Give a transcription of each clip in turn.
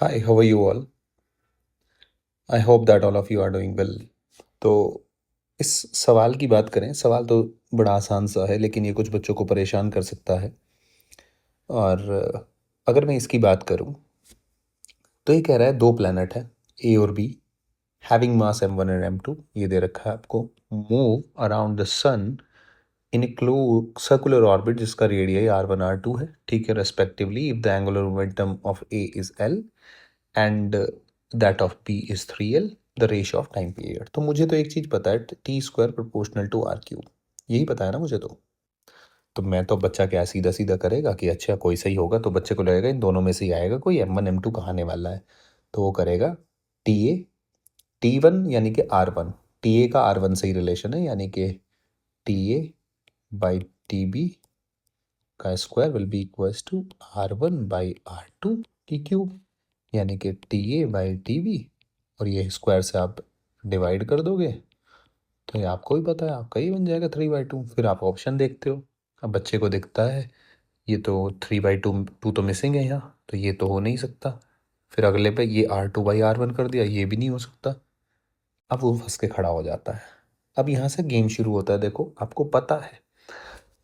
Hi, how are you all? I hope that all of you are doing well. तो इस सवाल की बात करें, सवाल तो बड़ा आसान सा है, लेकिन ये कुछ बच्चों को परेशान कर सकता है। और अगर मैं इसकी बात करूं, तो ये कह रहा है दो प्लैनेट है, ए और B, having mass m1 and m2, ये दे रखा है आपको, move around the sun in a circular orbit जिसका रेडियस r1 r2 है, ठीक है, respectively if the angular momentum of A is l and that of P is 3l, the ratio of time period. तो मुझे तो एक चीज़ पता है, T square proportional to R cube, यही पता है ना मुझे। तो मैं तो बच्चा क्या सीधा सीधा करेगा कि अच्छा कोई सही होगा, तो बच्चे को लगेगा इन दोनों में से ही आएगा, कोई m1 m2 कहाँ आने वाला है। तो वो करेगा टी ए T1 यानी कि R1, टी ए का R1 से ही रिलेशन है, यानी कि T A by T B का square will be equals to R1 by R2 की क्यूब, यानी कि T A by T B, और ये स्क्वायर से आप डिवाइड कर दोगे तो ये आपको भी पता है, आपका ही बन जाएगा 3/2। फिर आप ऑप्शन देखते हो, अब बच्चे को दिखता है ये तो 3/2, टू तो मिसिंग है यहाँ, तो ये तो हो नहीं सकता। फिर अगले पे ये R2/R1 कर दिया, ये भी नहीं हो सकता। अब वो फंस के खड़ा हो जाता है। अब यहाँ से गेम शुरू होता है। देखो आपको पता है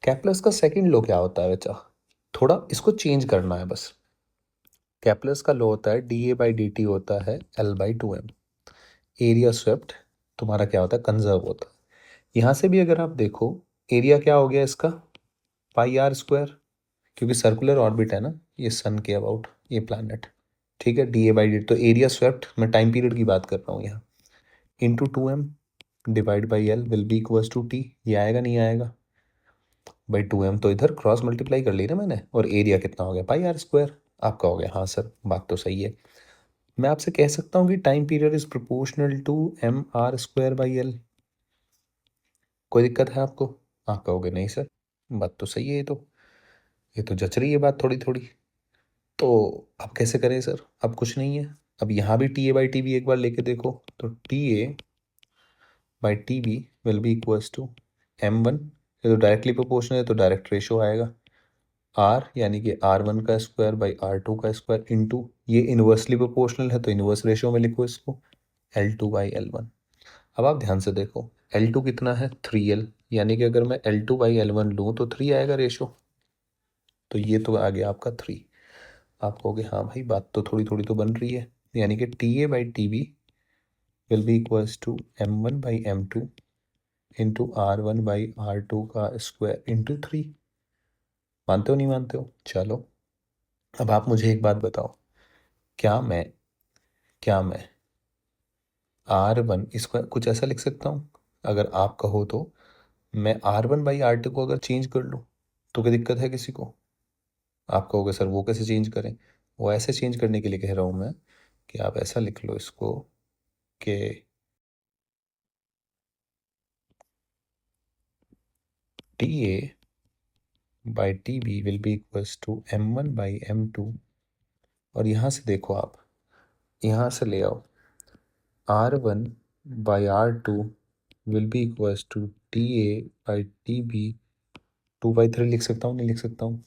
कैप्लस का सेकंड लॉ क्या होता है बच्चा, थोड़ा इसको चेंज करना है बस। कैप्लस का लॉ होता है dA/dt होता है L/2m। एरिया स्वेप्ट तुम्हारा क्या होता है, कंजर्व होता है। यहाँ से भी अगर आप देखो, एरिया क्या हो गया इसका, πr², क्योंकि सर्कुलर ऑर्बिट है ना ये सन के अबाउट, ये प्लैनेट, ठीक है। dA/dt तो एरिया स्वेप्ट, मैं टाइम पीरियड की बात कर रहा हूँ यहाँ, into 2m divide by L will be equals to T, ये आएगा नहीं आएगा भाई, 2m तो इधर क्रॉस मल्टीप्लाई कर ली ना मैंने, और एरिया कितना हो गया πr²। आप कहोगे हाँ सर बात तो सही है, मैं आपसे कह सकता हूँ कि time period is proportional to mr²/l। कोई दिक्कत है आपको? आप कहोगे नहीं सर बात तो सही है, ये तो जच रही है बात थोड़ी थोड़ी। तो अब कैसे करें सर, अब कुछ नहीं है। अब यहाँ भी T A by T B एक बार लेके देखो, तो T A by T B will be equals to m1, ये तो डायरेक्टली प्रोपोर्शनल है तो डायरेक्ट रेशो आएगा, r यानी कि r1 का स्क्वायर बाई r2 का स्क्वायर इंटू, ये इन्वर्सली प्रोपोर्शनल है तो इन्वर्स रेशो में लिखो इसको, L2/L1। अब आप ध्यान से देखो, L2 कितना है 3l, यानी कि अगर मैं L2/L1 लूँ तो 3 आएगा रेशो, तो ये तो आ गया आपका 3। आप कहोगे हाँ भाई बात तो थोड़ी थोड़ी तो बन रही है, यानी कि T A by T B will be equals to m1/m2 into R1/R2 का स्क्वायर इंटू 3। मानते हो नहीं मानते हो? चलो अब आप मुझे एक बात बताओ, क्या मैं क्या मैं R1 इसको कुछ ऐसा लिख सकता हूँ? अगर आप कहो तो मैं R1/R2 को अगर चेंज कर लूँ तो क्या दिक्कत है किसी को? आप कहोगे सर वो कैसे चेंज करें? वो ऐसे चेंज करने के लिए कह रहा हूँ मैं कि आप ऐसा लिख लो इसको कि T A by T B will be equals to m1/m2, और यहाँ से देखो आप, यहाँ से ले आओ, R1/R2 will be equals to T A by T B, 2/3 लिख सकता हूँ नहीं लिख सकता हूँ?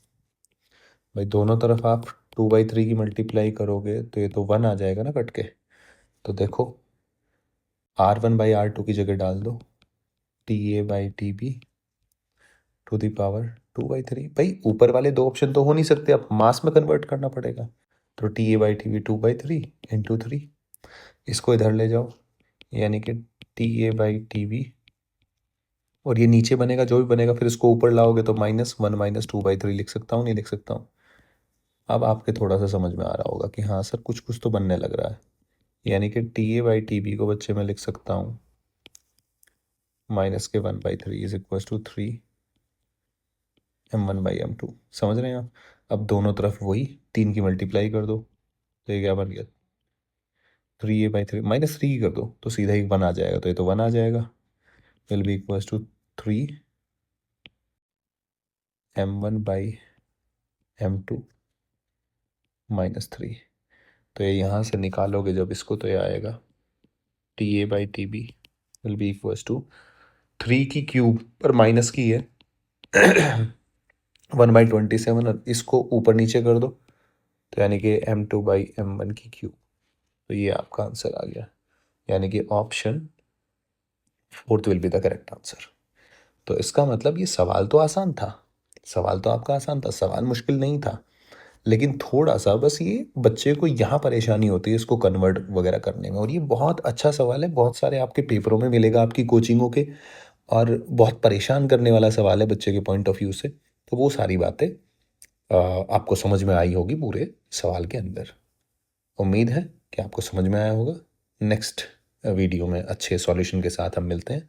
भाई दोनों तरफ आप 2/3 की मल्टीप्लाई करोगे तो ये तो 1 आ जाएगा ना कट के। तो देखो R1/R2 की जगह डाल दो T A by T B to the power 2/3। भाई ऊपर वाले दो ऑप्शन तो हो नहीं सकते, अब मास में कन्वर्ट करना पड़ेगा। तो T A by T B 2/3 into 3, इसको इधर ले जाओ, यानी कि T A by T B, और ये नीचे बनेगा जो भी बनेगा, फिर इसको ऊपर लाओगे तो -1 - 2/3 लिख सकता हूँ नहीं लिख सकता हूँ? अब आपके थोड़ा सा समझ में आ रहा होगा कि हाँ सर कुछ कुछ तो बनने लग रहा है, यानी कि T A by T B को बच्चे में लिख सकता हूँ -1/3 इज इक्वल टू 3 m1/m2। समझ रहे हैं आप? अब दोनों तरफ वही 3 की मल्टीप्लाई कर दो, तो ये क्या बन गया, 3a/3 -3 कर दो तो सीधा ही 1 आ जाएगा, तो ये तो 1 आ जाएगा, will be equal to 3 m1/m2 -3। तो ये यहाँ से निकालोगे जब इसको तो ये आएगा T A by T B will be equal to 3 की क्यूब पर माइनस की है 1/27, और इसको ऊपर नीचे कर दो तो यानी कि m2/m1 की क्यूब। तो ये आपका आंसर आ गया, यानी कि option fourth will be the correct answer. तो इसका मतलब ये सवाल तो आसान था, सवाल तो आपका आसान था, सवाल मुश्किल नहीं था, लेकिन थोड़ा सा बस ये बच्चे को यहाँ परेशानी होती है इसको कन्वर्ट वगैरह करने में। और ये बहुत अच्छा सवाल है, बहुत सारे आपके पेपरों में मिलेगा, आपकी कोचिंगों के, और बहुत परेशान करने वाला सवाल है बच्चे के पॉइंट ऑफ व्यू से। तो वो सारी बातें आपको समझ में आई होगी पूरे सवाल के अंदर। उम्मीद है कि आपको समझ में आया होगा। नेक्स्ट वीडियो में अच्छे सॉल्यूशन के साथ हम मिलते हैं।